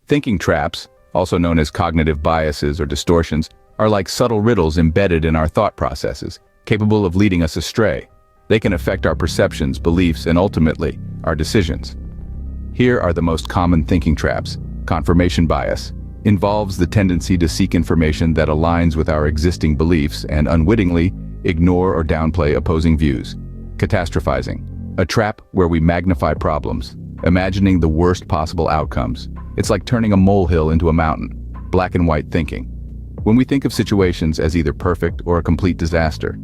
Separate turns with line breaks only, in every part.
Thinking traps, also known as cognitive biases or distortions, are like subtle riddles embedded in our thought processes, capable of leading us astray. They can affect our perceptions, beliefs, and ultimately, our decisions. Here are the most common thinking traps. Confirmation bias involves the tendency to seek information that aligns with our existing beliefs and unwittingly ignore or downplay opposing views. Catastrophizing, a trap where we magnify problems, imagining the worst possible outcomes. It's like turning a molehill into a mountain. Black and white thinking. When we think of situations as either perfect or a complete disaster,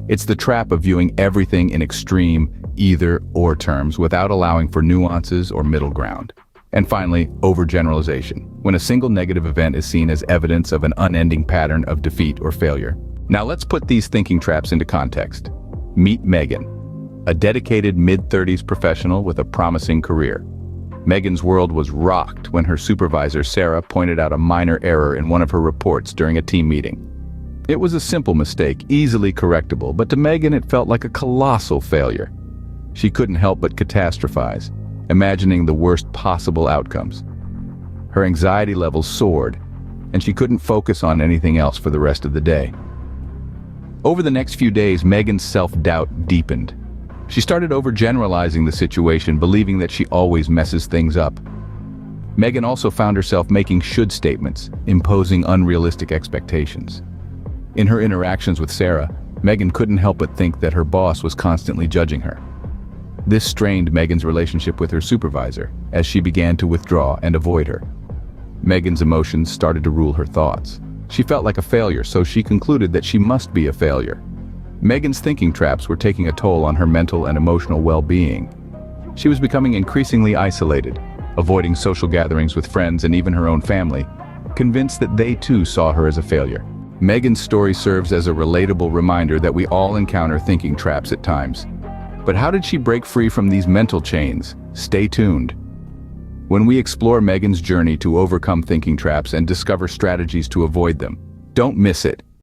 it's the trap of viewing everything in extreme, either-or terms without allowing for nuances or middle ground. And finally, overgeneralization, when a single negative event is seen as evidence of an unending pattern of defeat or failure. Now let's put these thinking traps into context. Meet Megan, a dedicated mid-30s professional with a promising career. Megan's world was rocked when her supervisor, Sarah, pointed out a minor error in one of her reports during a team meeting. It was a simple mistake, easily correctable, but to Megan it felt like a colossal failure. She couldn't help but catastrophize, imagining the worst possible outcomes. Her anxiety levels soared, and she couldn't focus on anything else for the rest of the day. Over the next few days, Megan's self-doubt deepened. She started overgeneralizing the situation, believing that she always messes things up. Megan also found herself making should statements, imposing unrealistic expectations. In her interactions with Sarah, Megan couldn't help but think that her boss was constantly judging her. This strained Megan's relationship with her supervisor, as she began to withdraw and avoid her. Megan's emotions started to rule her thoughts. She felt like a failure, so she concluded that she must be a failure. Megan's thinking traps were taking a toll on her mental and emotional well-being. She was becoming increasingly isolated, avoiding social gatherings with friends and even her own family, convinced that they too saw her as a failure. Megan's story serves as a relatable reminder that we all encounter thinking traps at times. But how did she break free from these mental chains? Stay tuned. When we explore Megan's journey to overcome thinking traps and discover strategies to avoid them, don't miss it.